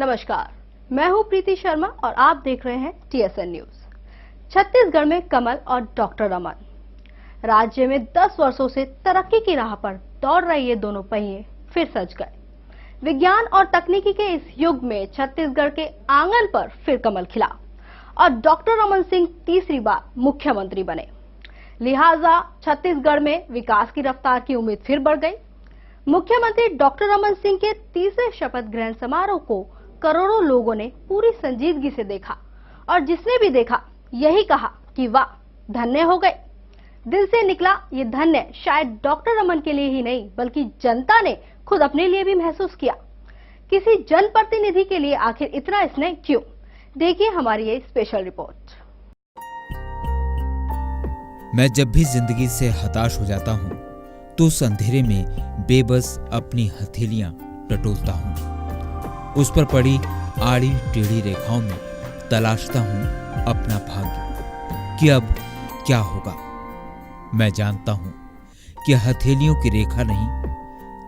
नमस्कार, मैं हूं प्रीति शर्मा और आप देख रहे हैं TSN न्यूज। छत्तीसगढ़ में कमल और डॉक्टर रमन। राज्य में 10 वर्षों से तरक्की की राह पर दौड़ रहे ये दोनों पहिए फिर सज गए। विज्ञान और तकनीकी के इस युग में छत्तीसगढ़ के आंगन पर फिर कमल खिला और डॉक्टर रमन सिंह तीसरी बार मुख्यमंत्री बने। लिहाजा छत्तीसगढ़ में विकास की रफ्तार की उम्मीद फिर बढ़ गई। मुख्यमंत्री डॉक्टर रमन सिंह के तीसरे शपथ ग्रहण समारोह को करोड़ों लोगों ने पूरी संजीदगी से देखा और जिसने भी देखा यही कहा कि वाह, धन्य हो गए। दिल से निकला ये धन्य शायद डॉक्टर रमन के लिए ही नहीं बल्कि जनता ने खुद अपने लिए भी महसूस किया। किसी जनप्रतिनिधि के लिए आखिर इतना स्नेह क्यों? देखिए हमारी ये स्पेशल रिपोर्ट। मैं जब भी जिंदगी से हताश हो जाता हूँ तो उस अंधेरे में बेबस अपनी हथेलियां टटोलता हूँ। उस पर पड़ी आड़ी टेढ़ी रेखाओं में तलाशता हूँ अपना भाग्य कि अब क्या होगा। मैं जानता हूँ कि हथेलियों की रेखा नहीं,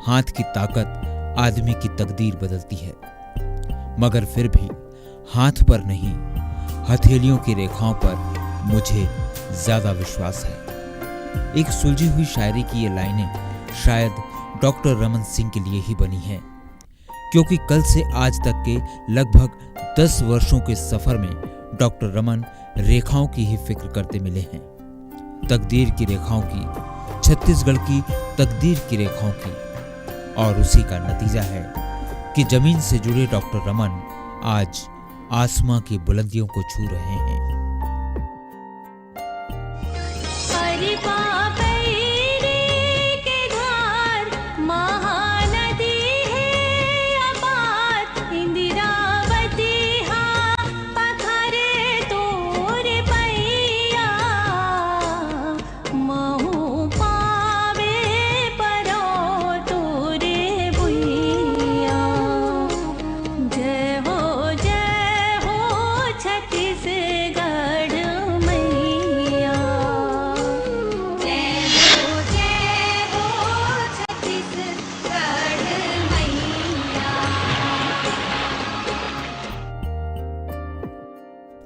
हाथ की ताकत आदमी की तकदीर बदलती है, मगर फिर भी हाथ पर नहीं, हथेलियों की रेखाओं पर मुझे ज्यादा विश्वास है। एक सुलझी हुई शायरी की ये लाइनें शायद डॉक्टर रमन सिंह के लिए ही बनी हैं, क्योंकि कल से आज तक के लगभग 10 वर्षों के सफर में डॉक्टर रमन रेखाओं की ही फिक्र करते मिले हैं। तकदीर की रेखाओं की, छत्तीसगढ़ की तकदीर की रेखाओं की, और उसी का नतीजा है कि जमीन से जुड़े डॉक्टर रमन आज आसमां की बुलंदियों को छू रहे हैं।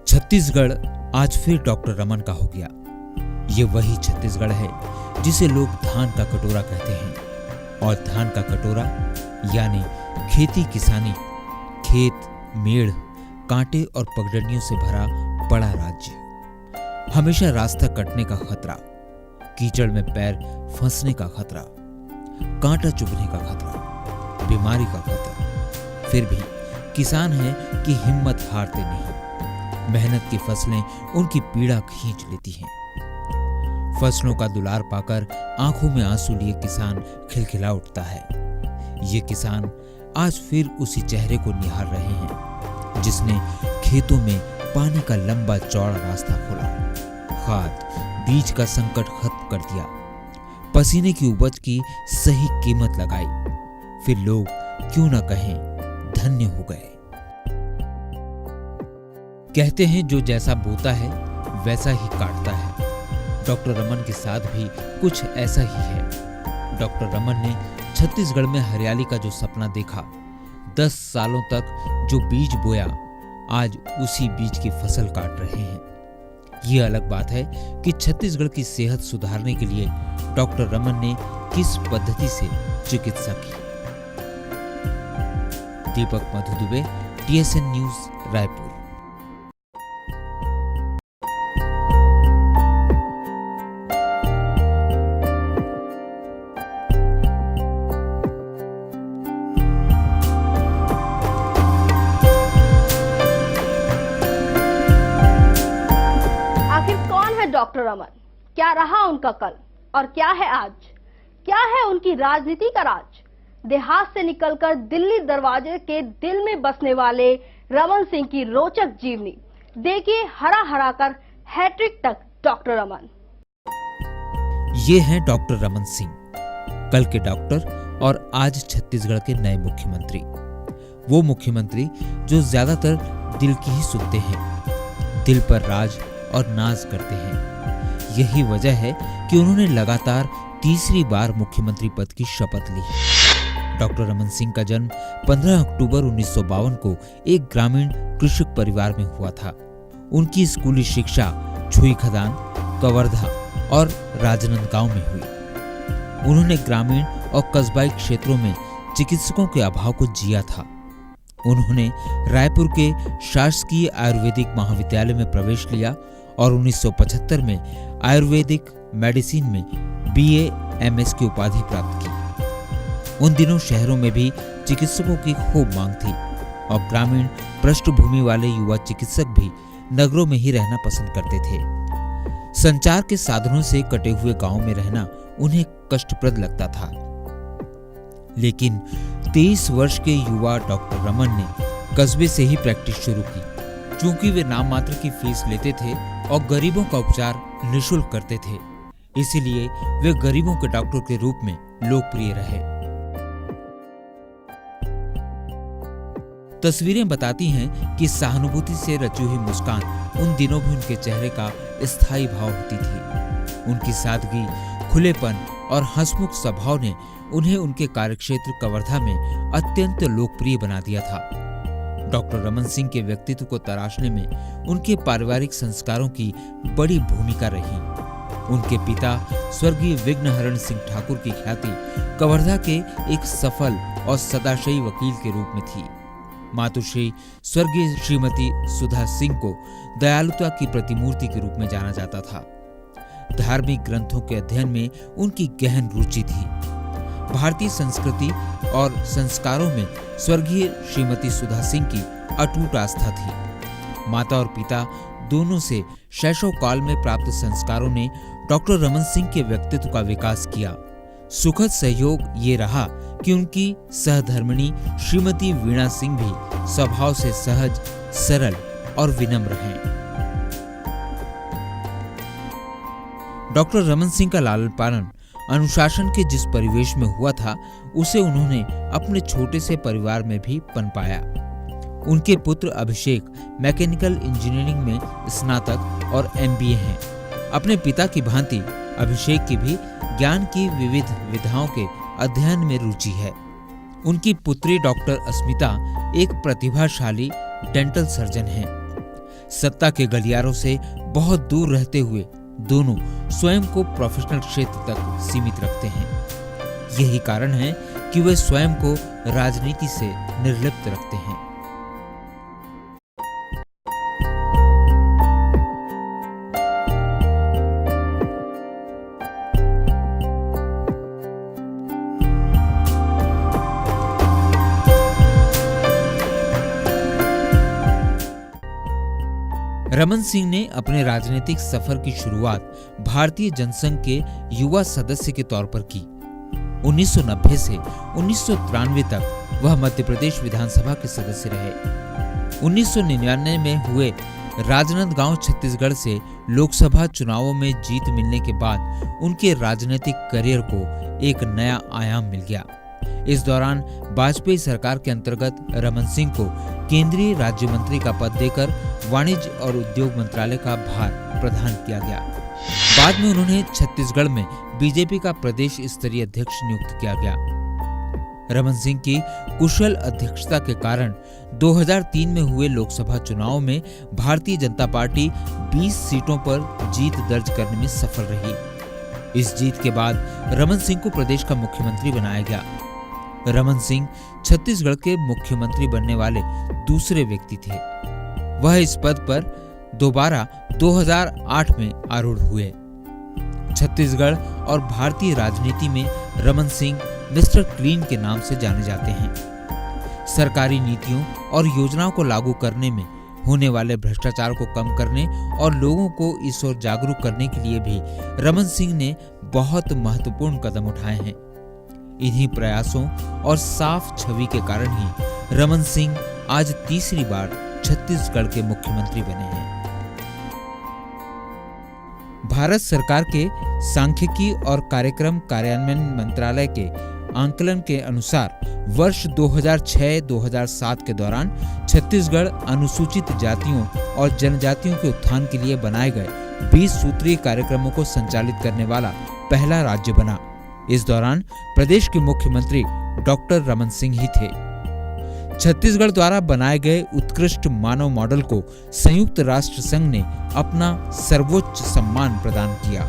छत्तीसगढ़ आज फिर डॉक्टर रमन का हो गया। ये वही छत्तीसगढ़ है जिसे लोग धान का कटोरा कहते हैं, और धान का कटोरा यानी खेती किसानी, खेत, मेड़, कांटे और पगडंडियों से भरा बड़ा राज्य। हमेशा रास्ता कटने का खतरा, कीचड़ में पैर फंसने का खतरा, कांटा चुभने का खतरा, बीमारी का खतरा। फिर भी किसान है कि हिम्मत हारते नहीं। मेहनत की फसलें उनकी पीड़ा खींच लेती हैं। फसलों का दुलार पाकर आंखों में आंसू लिए किसान खिलखिला उठता है। ये किसान आज फिर उसी चेहरे को निहार रहे हैं जिसने खेतों में पानी का लंबा चौड़ा रास्ता खोला, खाद बीज का संकट खत्म कर दिया, पसीने की उपज की सही कीमत लगाई। फिर लोग क्यों न कहें धन्य हो गए। कहते हैं जो जैसा बोता है वैसा ही काटता है। डॉक्टर रमन के साथ भी कुछ ऐसा ही है। डॉक्टर रमन ने छत्तीसगढ़ में हरियाली का जो सपना देखा, 10 सालों तक जो बीज बोया, आज उसी बीज की फसल काट रहे हैं। ये अलग बात है कि छत्तीसगढ़ की सेहत सुधारने के लिए डॉक्टर रमन ने किस पद्धति से चिकित्सा की। Deepak Madhu Dubey, TSN news, Raipur. Doctor Raman, क्या रहा उनका कल और क्या है आज? क्या है उनकी राजनीति का राज? देहात से निकलकर दिल्ली दरवाजे के दिल में बसने वाले रमन सिंह की रोचक जीवनी देखिए। हरा हरा कर हैट्रिक तक डॉक्टर रमन। ये हैं डॉक्टर रमन सिंह, कल के डॉक्टर और आज छत्तीसगढ़ के नए मुख्यमंत्री। वो मुख्यमंत्री जो ज्यादातर दिल की ही सुनते हैं, दिल पर राज और नाज करते हैं। यही वजह है कि उन्होंने लगातार तीसरी बार मुख्यमंत्री पद की शपथ ली। डॉक्टर रमन सिंह का जन्म 15 अक्टूबर 1952 को एक ग्रामीण कृषक परिवार में हुआ था। उनकी स्कूली शिक्षा छुई खदान, कवर्धा और राजनांदगांव में हुई। उन्होंने ग्रामीण और कस्बाई क्षेत्रों में चिकित्सकों के अभाव को जिया था। उन्होंने रायपुर के शासकीय आयुर्वेदिक महाविद्यालय में प्रवेश लिया और 1975 में आयुर्वेदिक मेडिसिन में BA MS की उपाधि प्राप्त की। उन दिनों शहरों में भी चिकित्सकों की खूब मांग थी और ग्रामीण पृष्ठभूमि वाले युवा चिकित्सक भी नगरों में ही रहना पसंद करते थे। संचार के साधनों से कटे हुए गांव में रहना उन्हें कष्टप्रद लगता था। लेकिन 23 वर्ष के युवा डॉक्टर रमन ने कस्बे से ही प्रैक्टिस शुरू की। चूंकि वे नाम मात्र की फीस लेते थे और गरीबों का उपचार निःशुल्क करते थे, इसीलिए वे गरीबों के डॉक्टर के रूप में लोकप्रिय रहे। तस्वीरें बताती हैं कि सहानुभूति से रची हुई मुस्कान उन दिनों भी उनके चेहरे का स्थायी भाव होती थी। उनकी सादगी, खुलेपन और हंसमुख स्वभाव ने उन्हें उनके कार्यक्षेत्र कवर्धा में अत्यंत लोकप्रिय बना दिया था। डॉक्टर रमन सिंह के व्यक्तित्व को तराशने में उनके पारिवारिक संस्कारों की बड़ी भूमिका रही। उनके पिता स्वर्गीय विघ्नहरण सिंह ठाकुर की ख्याति कवर्धा के एक सफल और सदाशयी वकील के रूप में थी। मातुश्री स्वर्गीय श्रीमती सुधा सिंह को दयालुता की प्रतिमूर्ति के रूप में जाना जाता था। धार्मिक ग्रंथों के अध्ययन में उनकी गहन रुचि थी। भारतीय संस्कृति और संस्कारों में स्वर्गीय श्रीमती सुधा सिंह की अटूट आस्था थी। माता और पिता दोनों से शैशव काल में प्राप्त संस्कारों ने डॉक्टर रमन सिंह के व्यक्तित्व का विकास किया। सुखद सहयोग ये रहा कि उनकी सहधर्मिणी श्रीमती वीणा सिंह भी स्वभाव से सहज, सरल और विनम्र हैं। डॉक्टर रमन सिंह का लालन पालन अनुशासन के जिस परिवेश में हुआ था, उसे उन्होंने अपने छोटे से परिवार में भी पनपाया। उनके पुत्र अभिषेक मैकेनिकल इंजीनियरिंग में स्नातक और MBA हैं। अपने पिता की भांति अभिषेक की भी ज्ञान की विविध विधाओं के अध्ययन में रुचि है। उनकी पुत्री डॉक्टर अस्मिता एक प्रतिभाशाली डेंटल सर्जन हैं। सत्ता के गलियारों से बहुत दूर रहते हुए दोनों स्वयं को प्रोफेशनल क्षेत्र तक सीमित रखते हैं। यही कारण है कि वे स्वयं को राजनीति से निर्लिप्त रखते हैं। रमन सिंह ने अपने राजनीतिक सफर की शुरुआत भारतीय जनसंघ के युवा सदस्य के तौर पर की। 1990 से 1993 तक वह मध्य प्रदेश विधानसभा के सदस्य रहे। 1999 में हुए राजनांदगांव छत्तीसगढ़ से लोकसभा चुनावों में जीत मिलने के बाद उनके राजनीतिक करियर को एक नया आयाम मिल गया। इस दौरान वाजपेयी सरकार के अंतर्गत रमन सिंह को केंद्रीय राज्य मंत्री का पद देकर वाणिज्य और उद्योग मंत्रालय का भार प्रदान किया गया। बाद में उन्होंने छत्तीसगढ़ में बीजेपी का प्रदेश स्तरीय अध्यक्ष नियुक्त किया गया। रमन सिंह की कुशल अध्यक्षता के कारण 2003 में हुए लोकसभा चुनाव में भारतीय जनता पार्टी 20 सीटों पर जीत दर्ज करने में सफल रही। इस जीत के बाद रमन सिंह को प्रदेश का मुख्यमंत्री बनाया गया। रमन सिंह छत्तीसगढ़ के मुख्यमंत्री बनने वाले दूसरे व्यक्ति थे। वह इस पद पर दोबारा 2008 में आरूढ़ हुए। छत्तीसगढ़ और भारतीय राजनीति में रमन सिंह मिस्टर क्लीन के नाम से जाने जाते हैं। सरकारी नीतियों और योजनाओं को लागू करने में होने वाले भ्रष्टाचार को कम करने और लोगों को इस ओर जागरूक करने के लिए भी रमन सिंह ने बहुत महत्वपूर्ण कदम उठाए हैं। इन्हीं प्रयासों और साफ छवि के कारण ही रमन सिंह आज तीसरी बार छत्तीसगढ़ के मुख्यमंत्री बने हैं। भारत सरकार के सांख्यिकी और कार्यक्रम कार्यान्वयन मंत्रालय के आंकलन के अनुसार वर्ष 2006-2007 के दौरान छत्तीसगढ़ अनुसूचित जातियों और जनजातियों के उत्थान के लिए बनाए गए 20 सूत्रीय कार्यक्रमों को संचालित करने वाला पहला राज्य बना। इस दौरान प्रदेश के मुख्यमंत्री डॉक्टर रमन सिंह ही थे। छत्तीसगढ़ द्वारा बनाए गए उत्कृष्ट मानव मॉडल को संयुक्त राष्ट्र संघ ने अपना सर्वोच्च सम्मान प्रदान किया।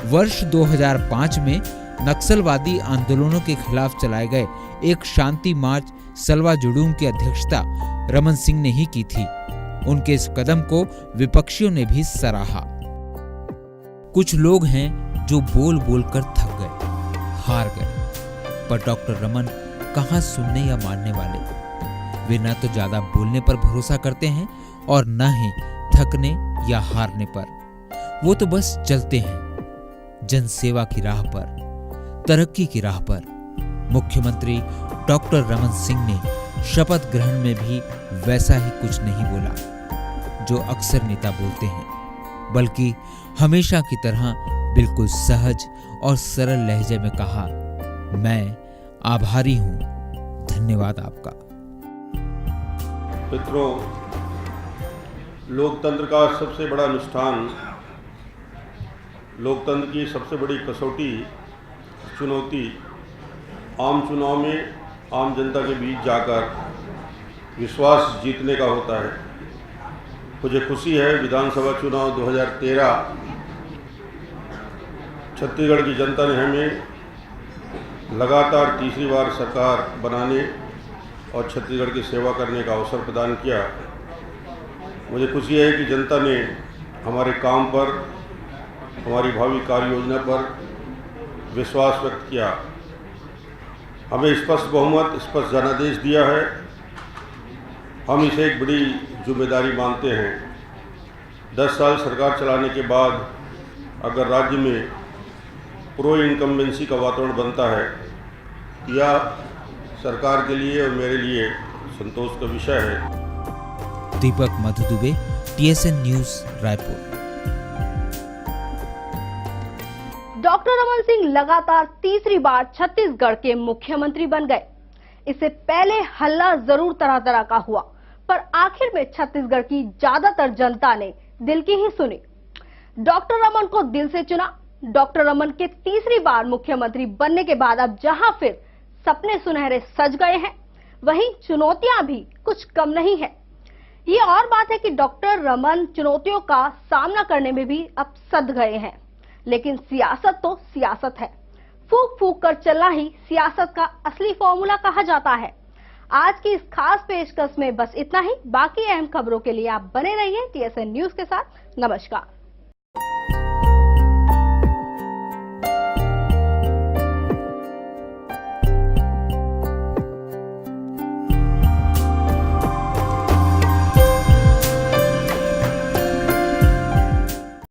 वर्ष 2005 में नक्सलवादी आंदोलनों के खिलाफ चलाए गए एक शांति मार्च सलवा जुडूम की अध्यक्षता रमन सिंह ने ही की थी। उनके इस कदम को विपक्षियों ने भी सराहा। कुछ लोग हैं जो बोल बोल कर थक गए, हार गए, पर डॉक्टर रमन कहां सुनने या मानने वाले। वे न तो ज्यादा बोलने पर भरोसा करते हैं और न ही थकने या हारने पर। वो तो बस चलते हैं जनसेवा की राह पर, तरक्की की राह पर। मुख्यमंत्री डॉक्टर रमन सिंह ने शपथ ग्रहण में भी वैसा ही कुछ नहीं बोला जो अक्सर नेता बोलते हैं, बल्कि हमेशा की तरह बिल्कुल सहज और सरल लहजे में कहा, मैं आभारी हूं, धन्यवाद आपका। मित्रों, लोकतंत्र का सबसे बड़ा अनुष्ठान, लोकतंत्र की सबसे बड़ी कसौटी, चुनौती आम चुनाव में आम जनता के बीच जाकर विश्वास जीतने का होता है। मुझे खुशी है विधानसभा चुनाव 2013 छत्तीसगढ़ की जनता ने हमें लगातार तीसरी बार सरकार बनाने और छत्तीसगढ़ की सेवा करने का अवसर प्रदान किया। मुझे खुशी है कि जनता ने हमारे काम पर, हमारी भावी कार्य योजना पर विश्वास व्यक्त किया। हमें स्पष्ट बहुमत, स्पष्ट जनादेश दिया है। हम इसे एक बड़ी जिम्मेदारी मानते हैं। 10 साल सरकार चलाने के बाद अगर राज्य में प्रो इनकम्बेंसी का वातावरण बनता है, यह सरकार के लिए और मेरे लिए संतोष का विषय है। Deepak Madhu Dubey, TSN news, Raipur. Doctor Raman Singh लगातार तीसरी बार छत्तीसगढ़ के मुख्यमंत्री बन गए। इससे पहले हल्ला जरूर तरह तरह का हुआ, पर आखिर में छत्तीसगढ़ की ज्यादातर जनता ने दिल की ही सुनी। डॉक्टर रमन को दिल से चुना। डॉक्टर रमन के तीसरी बार मुख्यमंत्री बनने के बाद अब जहां फिर सपने सुनहरे सज गए हैं, वहीं चुनौतियां भी कुछ कम नहीं है। ये और बात है कि डॉक्टर रमन चुनौतियों का सामना करने में भी अब सध गए हैं, लेकिन सियासत तो सियासत है। फूक फूक कर चलना ही सियासत का असली फॉर्मूला कहा जाता है। आज की इस खास पेशकश में बस इतना ही। बाकी अहम खबरों के लिए आप बने रहिए TSN न्यूज़ के साथ। नमस्कार।